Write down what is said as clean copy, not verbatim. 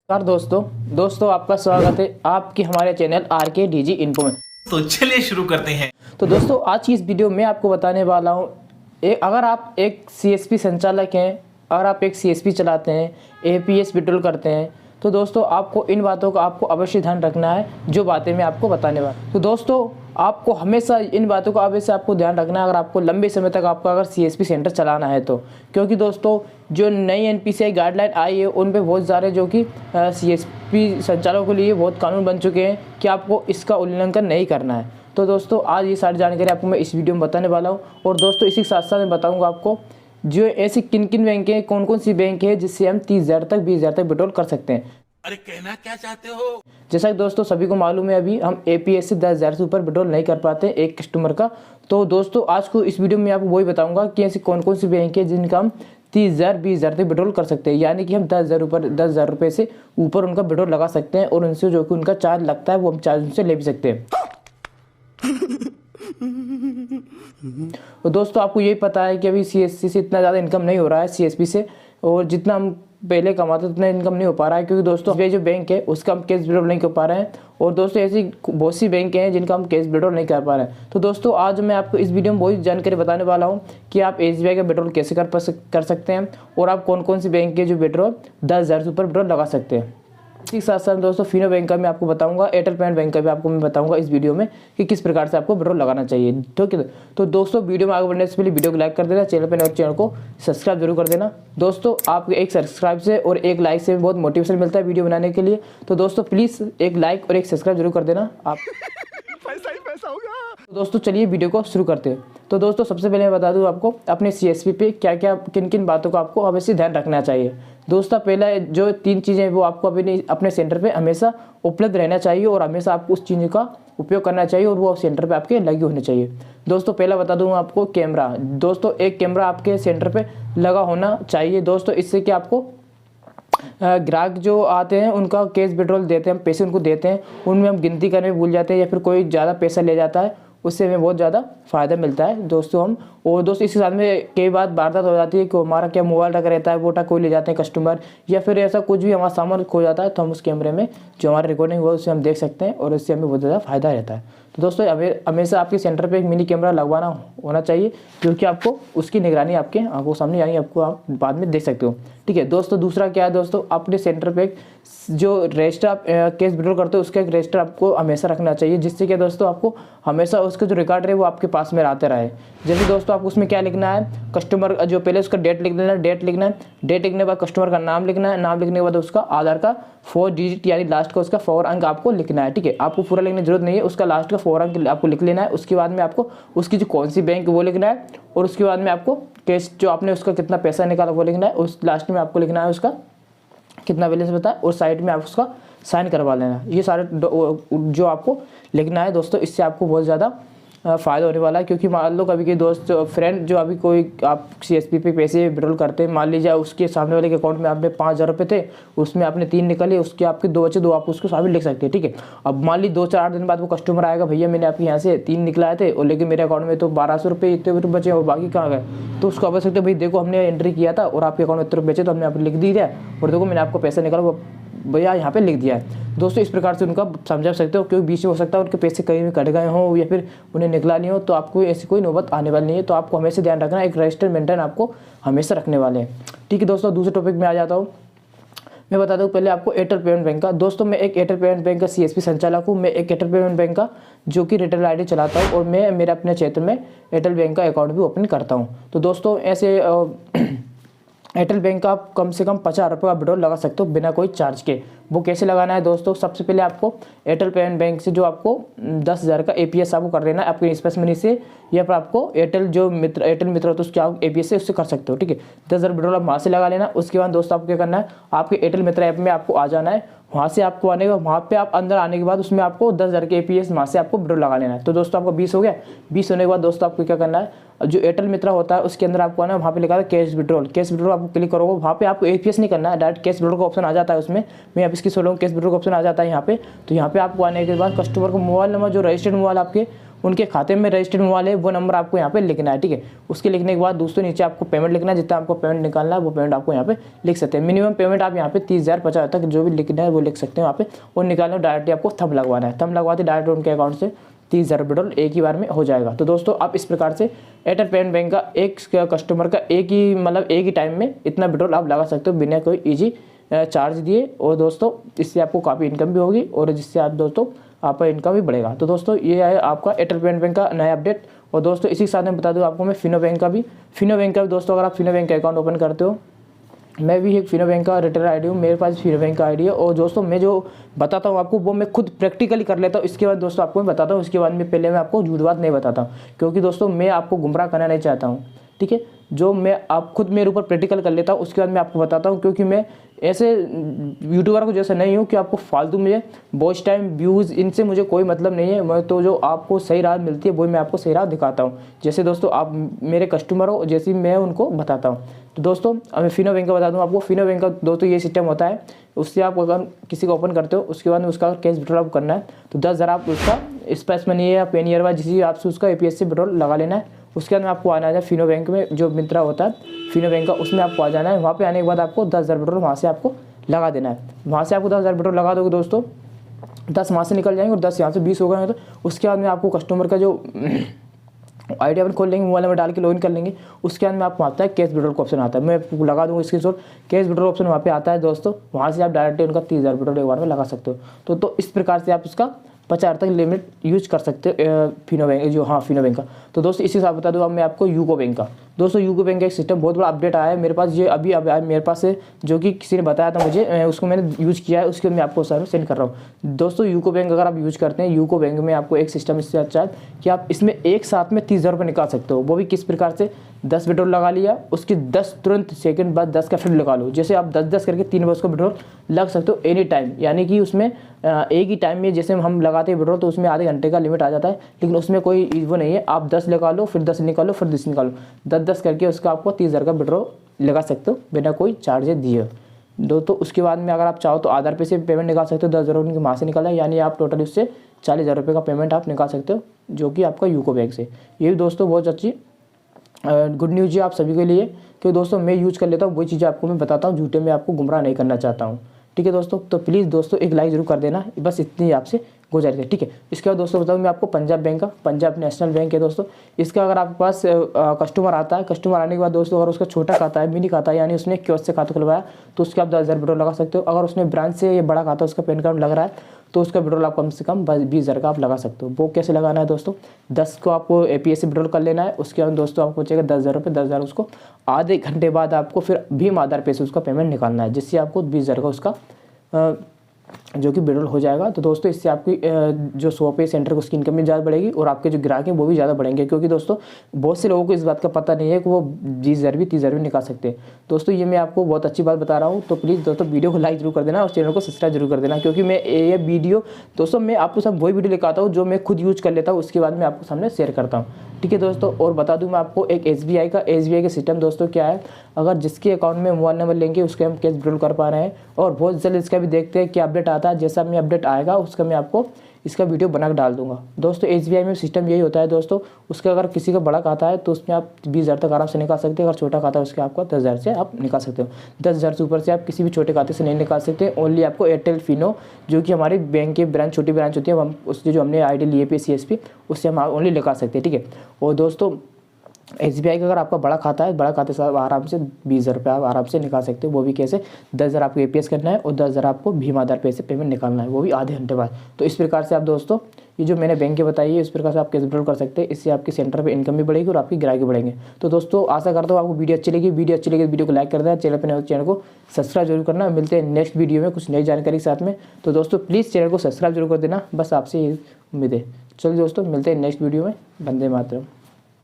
नमस्कार दोस्तों आपका स्वागत है आपके हमारे चैनल आर के डी जी इन्फो में। तो चलिए शुरू करते हैं। तो दोस्तों आज की इस वीडियो में आपको बताने वाला हूँ अगर आप एक सीएसपी संचालक हैं, अगर आप एक सीएसपी चलाते हैं, एपीएस विड्रॉल करते हैं, तो दोस्तों आपको इन बातों का आपको अवश्य ध्यान रखना है जो बातें मैं आपको बताने वाला। तो दोस्तों आपको हमेशा इन बातों का अवश्य आपको ध्यान रखना है अगर आपको लंबे समय तक आपका अगर सीएसपी सेंटर चलाना है तो, क्योंकि दोस्तों जो नई एनपीसीआई गाइडलाइन आई है उन पे बहुत सारे जो कि सीएसपी संचालकों के लिए बहुत कानून बन चुके हैं कि आपको इसका उल्लंघन नहीं करना है। तो दोस्तों आज ये सारी जानकारी आपको मैं इस वीडियो में बताने वाला हूँ। और दोस्तों इसी के साथ साथ मैं बताऊँगा आपको जो ऐसी किन किन बैंक हैं, कौन कौन सी बैंक है जिससे हम 30,000 तक 20,000 तक विड्रॉल कर सकते हैं। अरे कहना क्या चाहते हो? जैसा कि दोस्तों सभी को मालूम है अभी हम एपीएस से 10,000 से ऊपर विड्रॉल नहीं कर पाते एक कस्टमर का। तो दोस्तों आज को इस वीडियो में आपको वही बताऊंगा कि ऐसी कौन कौन सी बैंक है जिनका हम 30,000 20,000 तक विड्रॉल कर सकते हैं, यानी कि हम 10,000 रुपये से ऊपर उनका विड्रॉल लगा सकते हैं और उनसे जो कि उनका चार्ज लगता है वो हम चार्ज उनसे ले भी सकते हैं। तो दोस्तों आपको यही पता है कि अभी सीएससी से इतना ज़्यादा इनकम नहीं हो रहा है सीएसपी से, और जितना हम पहले कमाते उतना इनकम नहीं हो पा रहा है, क्योंकि दोस्तों ये जो बैंक है उसका हम कैश विड्रॉल नहीं कर पा रहे हैं। और दोस्तों ऐसी बहुत सी बैंक हैं जिनका हम कैश विड्रॉल नहीं कर पा रहे हैं। तो दोस्तों आज मैं आपको इस वीडियो में वही जानकारी बताने वाला हूं कि आप एसबीआई का विड्रॉल कैसे कर सकते हैं और आप कौन कौन सी बैंक के जो विड्रॉल 10,000 से ऊपर विड्रॉल लगा सकते हैं। इसी के साथ साथ दोस्तों फिनो बैंक का मैं आपको बताऊंगा, एयरटेल पेमेंट बैंक का भी आपको मैं बताऊंगा इस वीडियो में कि किस प्रकार से आपको विड्रॉल लगाना चाहिए। ठीक है, तो दोस्तों वीडियो में आगे बढ़ने से पहले वीडियो को लाइक कर देना, चैनल पर नए चैनल को सब्सक्राइब जरूर कर देना। दोस्तों आपको एक सब्सक्राइब से और एक लाइक से बहुत मोटिवेशन मिलता है वीडियो बनाने के लिए। तो दोस्तों प्लीज़ एक लाइक और एक सब्सक्राइब जरूर कर देना आप। पैसा ही पैसा होगा। तो दोस्तों चलिए वीडियो को शुरू करते हैं। तो दोस्तों सबसे पहले मैं बता दूं आपको अपने सीएसपी पे क्या क्या किन किन बातों का आपको अवश्य ध्यान रखना चाहिए। दोस्तों पहला जो 3 चीज़ें वो आपको अपने सेंटर पे हमेशा उपलब्ध रहना चाहिए और हमेशा आपको उस चीज़ का उपयोग करना चाहिए और वो सेंटर पे आपके लगे होने चाहिए। दोस्तों पहला बता दूँ आपको कैमरा। दोस्तों एक कैमरा आपके सेंटर पे लगा होना चाहिए। दोस्तों इससे कि आपको ग्राहक जो आते हैं उनका कैश विड्रॉल देते हैं, हम पैसे उनको देते हैं, उनमें हम गिनती करने में भूल जाते हैं या फिर कोई ज़्यादा पैसा ले जाता है, उससे हमें बहुत ज़्यादा फ़ायदा मिलता है दोस्तों हम। और दोस्तों इसके साथ में कई बार वारदात हो जाती है कि हमारा क्या मोबाइल रखा रहता है, वो कोई ले जाते हैं कस्टमर, या फिर ऐसा कुछ भी हमारा सामान खो जाता है तो हम उस कैमरे में जो हमारा रिकॉर्डिंग हुआ उससे हम देख सकते हैं और इससे हमें बहुत ज़्यादा फ़ायदा रहता है। तो दोस्तों हमेशा आपके सेंटर पे एक मिनी कैमरा लगवाना होना चाहिए, क्योंकि आपको उसकी निगरानी आपके आंखों सामने यानी आपको आप बाद में देख सकते हो। ठीक है दोस्तों, दूसरा क्या है दोस्तों, अपने सेंटर पे जो रजिस्टर आप कैश विड्रॉल करते हो उसका एक रजिस्टर आपको हमेशा रखना चाहिए, जिससे कि दोस्तों आपको हमेशा उसका जो रिकॉर्ड है वो आपके पास में आते रहे। जैसे दोस्तों आपको उसमें क्या लिखना है, कस्टमर जो पहले उसका डेट लिख देना है, डेट लिखना है, डेट लिखने के बाद कस्टमर का नाम लिखना है, नाम लिखने के बाद उसका आधार का 4 डिजिट यानी लास्ट का उसका 4 अंक आपको लिखना है। ठीक है, आपको पूरा लिखने की जरूरत नहीं है, उसका लास्ट का 4 अंक आपको लिख लेना है। उसके बाद में आपको उसकी जो कौन सी बैंक वो लिखना है और उसके बाद में आपको कैश जो आपने उसका कितना पैसा निकाला वो लिखना है। उस लास्ट में आपको लिखना है उसका कितना बैलेंस बता है और साइड में आप उसका साइन करवा लेना। ये सारे जो आपको लिखना है दोस्तों, इससे आपको बहुत ज़्यादा फ़ायदा होने वाला है। क्योंकि मान लो कभी के दोस्त फ्रेंड जो अभी कोई आप सीएसपी पे पैसे विड्रॉल करते हैं, मान लीजिए उसके सामने वाले के अकाउंट में आप में 5,000 रुपये थे, उसमें आपने 3 निकाले, उसके आपके 2 बचे, 2 आप उसको साबित लिख सकते हैं। ठीक है, अब मान लीजिए 2-4 दिन बाद वो कस्टमर आएगा, भैया मैंने आपके यहाँ से 3 निकलाए थे और लेकिन मेरे अकाउंट में तो 1,200 रुपये इतने बचे और बाकी कहाँ गए, तो उसको आप सकते भाई देखो हमने एंट्री किया था और आपके अकाउंट में इतने बचे तो हमने आपको लिख दिया और देखो मैंने आपको पैसा निकाला वो भैया यहाँ पे लिख दिया है। दोस्तों इस प्रकार से उनका समझा सकते हो, क्योंकि बीच में हो सकता है उनके पैसे कहीं भी कट गए हों या फिर उन्हें निकला नहीं हो, तो आपको ऐसी कोई नौबत आने वाली नहीं है। तो आपको हमेशा ध्यान रखना, एक रजिस्टर मेंटेन आपको हमेशा रखने वाले हैं। ठीक है दोस्तों, दूसरे टॉपिक में आ जाता हूँ। मैं बता दूँ पहले आपको एयरटेल पेमेंट बैंक का। दोस्तों मैं एक एयरटेल पेमेंट बैंक का सीएसपी संचालक हूँ। मैं एक एयरटेल पेमेंट बैंक का जो कि रिटेल आईडी चलाता हूँ और मैं मेरे अपने क्षेत्र में एयरटेल बैंक का अकाउंट भी ओपन करता हूँ। तो दोस्तों ऐसे एयरटेल बैंक का आप कम से कम 50,000 रुपये का विड्रॉल लगा सकते हो बिना कोई चार्ज के। वो कैसे लगाना है दोस्तों, सबसे पहले आपको एयरटेल पेमेंट बैंक से जो आपको 10,000 का एपीएस आपको कर देना है आपके स्पेस मनी से, या फिर आपको एयरटेल मित्र तो उसके आप एपीएस से उससे कर सकते हो। ठीक है, 10,000 विड्रॉल आप वहाँ से लगा लेना। उसके बाद दोस्तों आपको क्या करना है, आपके एयरटेल मित्र ऐप में आपको आ जाना है। वहाँ से आपको आने का वहाँ पे आप अंदर आने के बाद उसमें आपको 10,000 के एपीएस वहाँ से आपको विड्रॉल लगा लेना है। तो दोस्तों आपको 20 हो गया। 20 होने के बाद दोस्तों आपको क्या करना है, जो एयरटेल मित्रा होता है उसके अंदर आपको आना है, वहाँ पे लिखा है कैश विड्रॉल। कैश विड्रॉल आपको क्लिक करोगे, वहाँ पे आपको एपीएस नहीं करना है, डायरेक्ट कैश विड्रॉल का ऑप्शन आ जाता है उसमें। मैं आप इसकी सोलूँ कैश विड्रॉल का ऑप्शन आ जाता है यहाँ पे। तो यहाँ पे आपको आने के बाद कस्टमर को मोबाइल नंबर जो रजिस्टर्ड मोबाइल आपके उनके खाते में रजिस्टर्ड होने वाले वो नंबर आपको यहाँ पे लिखना है, ठीक है। उसके लिखने के बाद दोस्तों नीचे आपको पेमेंट लिखना है, जितना आपको पेमेंट निकालना है वो पेमेंट आपको यहाँ पे लिख सकते हैं। मिनिमम पेमेंट आप यहाँ पे 30,000 50,000 तक जो भी लिखना है वो लिख सकते हैं यहाँ पे, और निकालना डायरेक्टली आपको थंब लगवाना है। थंब लगवाते डायरेक्ट उनके अकाउंट से 30,000 विड्रॉल एक ही बार में हो जाएगा। तो दोस्तों आप इस प्रकार से एयरटेल पेमेंट बैंक का एक कस्टमर का एक ही टाइम में इतना विड्रॉल आप लगा सकते हो बिना कोई ईजी चार्ज दिए। और दोस्तों इससे आपको काफ़ी इनकम भी होगी और जिससे आप दोस्तों आपका इनकम भी बढ़ेगा। तो दोस्तों ये है आपका एयरटेल पेमेंट बैंक का नया अपडेट। और दोस्तों इसी के साथ में बता दूँ आपको मैं फिनो बैंक का भी दोस्तों अगर आप फिनो बैंक का अकाउंट ओपन करते हो, मैं भी एक फिनो बैंक का रिटेलर आईडी हूँ, मेरे पास फिनो बैंक का आईडी है। और दोस्तों मैं जो बताता हूँ आपको वो मैं खुद प्रैक्टिकली कर लेता हूँ। इसके बाद दोस्तों आपको मैं बताता हूँ, इसके बाद में पहले मैं आपको झूठ बात नहीं बताता हूँ, क्योंकि दोस्तों मैं आपको गुमराह करना नहीं चाहता हूँ, ठीक है। जो मैं आप खुद मेरे ऊपर प्रैक्टिकल कर लेता हूँ उसके बाद मैं आपको बताता हूँ, क्योंकि मैं ऐसे यूट्यूबर को जैसा नहीं हूँ कि आपको फालतू मुझे वॉच टाइम व्यूज़ इनसे मुझे कोई मतलब नहीं है। मैं तो जो आपको सही राह मिलती है वही मैं आपको सही राह दिखाता हूँ। जैसे दोस्तों आप मेरे कस्टमर हो, जैसे मैं उनको बताता हूँ। तो दोस्तों मैं फिनो बैंक का बता दूँ आपको। फिनो बैंक का दोस्तों ये सिस्टम होता है, उससे आप अगर किसी को ओपन करते हो उसके बाद में उसका कैश विड्रॉल आप करना है तो 10,000 आप उसका स्पेस मनी या पेनियर वाइज जिस हिसाब से उसका APS से विड्रॉल लगा लेना है। उसके बाद में आपको आना है फिनो बैंक में, जो मित्रा होता है फिनो बैंक का, उसमें आपको आ जाना है। वहाँ पे आने के बाद आपको 10,000 विड्रॉल वहाँ से आपको लगा देना है। वहाँ से आपको 10,000 विड्रॉल लगा दोगे दोस्तों, 10 वहाँ से निकल जाएंगे और 10 यहाँ से 20 हो गए। तो उसके बाद में आपको कस्टमर का जो आईडी अपन खोल लेंगे, मोबाइल नंबर डाल के लॉगिन कर लेंगे। उसके बाद में आपको आता है कैश विड्रॉल का ऑप्शन आता है, मैं आपको लगा दूँगा स्क्रीनशॉट। कैश विड्रॉल ऑप्शन वहाँ पे आता है दोस्तों, वहाँ से आप डायरेक्टली उनका 30,000 विड्रॉल एक बार में लगा सकते हो। तो इस प्रकार से आप उसका 50,000 तक लिमिट यूज कर सकते हो फिनो बैंक का। तो दोस्तों इसी के साथ बता दूँ अब मैं आपको यूको बैंक का। दोस्तों यूको बैंक का एक सिस्टम बहुत बड़ा अपडेट आया है मेरे पास, ये अभी आया मेरे पास से, जो कि किसी ने बताया था मुझे, उसको मैंने यूज़ किया है, उसके मैं आपको सर सेंड कर रहा हूँ। दोस्तों यूको बैंक अगर आप यूज़ करते हैं, यूको बैंक में आपको एक सिस्टम इससे अच्छा है कि आप इसमें एक साथ में 30,000 रुपये निकाल सकते हो। वो भी किस प्रकार से, 10 विड्रॉल लगा लिया, उसके 10 तुरंत सेकंड बाद 10 का फिर लगा लो। जैसे आप 10-10 करके 3 बार उसको विड्रॉल लग सकते हो एनी टाइम, यानी कि उसमें एक ही टाइम में जैसे हम लगाते हैं विड्रॉल तो उसमें आधे घंटे का लिमिट आ जाता है, लेकिन उसमें कोई वो नहीं है। आप 10 लगा लो, फिर 10 निकालो, फिर 10 निकालो, 10-10 करके उसका आपको 30,000 का विड्रॉल लगा सकते हो बिना कोई चार्जेस दिए। तो उसके बाद में अगर आप चाहो तो आधार पे से पेमेंट निकाल सकते हो, 10,000 उनके वहाँ से निकाला, यानी आप टोटल उससे 40,000 रुपये का पेमेंट आप निकाल सकते हो, जो कि आपका यूको बैंक से। ये भी दोस्तों बहुत अच्छी गुड न्यूज़ है आप सभी के लिए, क्योंकि दोस्तों मैं यूज़ कर लेता हूँ, वही चीज़ें आपको मैं बताता हूँ, झूठे में आपको गुमराह नहीं करना चाहता हूँ, ठीक है दोस्तों। तो प्लीज़ दोस्तों एक लाइक जरूर कर देना, बस इतनी आपसे गुजारिश है, ठीक है। इसके बाद दोस्तों बताऊँ मैं आपको पंजाब बैंक का। पंजाब नेशनल बैंक है दोस्तों, इसका अगर आपके पास कस्टमर आता है, कस्टमर आने के बाद दोस्तों अगर उसका छोटा खाता है, मिनी खाता है, यानी उसने कियोस्क से खाता खुलवाया तो उसके आप 10,000 विड्रॉल लगा सकते हो। अगर उसने ब्रांच से ये बड़ा खाता उसका पैन कार्ड लग रहा है तो उसका विड्रॉल आप कम से कम 20,000 का आप लगा सकते हो। वो कैसे लगाना है दोस्तों, 10 को आपको APS से विड्रॉल कर लेना है। उसके बाद दोस्तों आपको बचेगा 10,000 रुपये, 10,000 उसको आधे घंटे बाद आपको फिर भीम आधार पे से उसका पेमेंट निकालना है, जिससे आपको 20,000 का उसका जो कि विड्रॉल हो जाएगा। तो दोस्तों इससे आपकी जो शॉप है सेंटर को उसकी इनकम भी ज़्यादा बढ़ेगी और आपके जो ग्राहक हैं वो भी ज़्यादा बढ़ेंगे, क्योंकि दोस्तों बहुत से लोगों को इस बात का पता नहीं है कि वो 20,000 भी 30,000 भी निकाल सकते हैं। दोस्तों ये मैं आपको बहुत अच्छी बात बता रहा हूँ। तो प्लीज़ दोस्तों वीडियो को लाइक जरूर कर देना और चैनल को सब्सक्राइब जरूर कर देना, क्योंकि मैं ये वीडियो दोस्तों मैं आपको सब वही वीडियो लेकर आता हूँ जो मैं खुद यूज़ कर लेता हूँ, उसके बाद मैं आपको सामने शेयर करता हूँ, ठीक है दोस्तों। और बता दूँ मैं आपको एक SBI का सिस्टम दोस्तों क्या है, अगर जिसके अकाउंट में मोबाइल नंबर लेंगे उसके हम कैश विड्रॉल कर पा रहे हैं, और बहुत जल्द इसका भी देखते हैं कि अपडेट आता है। जैसा मैं अपडेट आएगा उसका मैं आपको इसका वीडियो बना के डाल दूंगा दोस्तों। SBI में सिस्टम यही होता है दोस्तों, उसका अगर किसी का बड़ा खाता है तो उसमें आप 20,000 तक आराम से निकाल सकते हैं, अगर छोटा खाता है उसके आपका 10,000 से आप निकाल सकते हो। 10,000 से ऊपर से आप किसी भी छोटे खाते से नहीं निकाल सकते। ओनली आपको एयरटेल फिनो, जो कि हमारी बैंक की ब्रांच छोटी ब्रांच होती है, हम उससे जो हमने आईडी लिए पे CSP उससे हम ओनली निकाल सकते हैं, ठीक है। और दोस्तों SBI का अगर आपका बड़ा खाता है, बड़ा खाते से आप आराम से 20,000 रुपये आप आराम से निकाल सकते हो। वो भी कैसे, 10,000 आपको APS करना है और 10,000 आपको भीम आधार पे से पेमेंट निकालना है, वो भी आधे घंटे बाद। तो इस प्रकार से आप दोस्तों ये जो मैंने बैंक के बताई है इस प्रकार से आप कैश विड्रॉल कर सकते हैं। इससे आपके सेंटर पे इनकम भी बढ़ेगी और आपकी ग्राहक भी बढ़ेंगे। तो दोस्तों आशा करता हूँ आपको वीडियो अच्छी लगी। वीडियो को लाइक कर देना, चैनल को सब्सक्राइब जरूर करना। मिलते हैं नेक्स्ट वीडियो में कुछ नई जानकारी के साथ में। तो दोस्तों प्लीज़ चैनल को सब्सक्राइब जरूर कर देना, बस आपसे ये उम्मीद है। चलिए दोस्तों मिलते हैं नेक्स्ट वीडियो में। वंदे मातरम।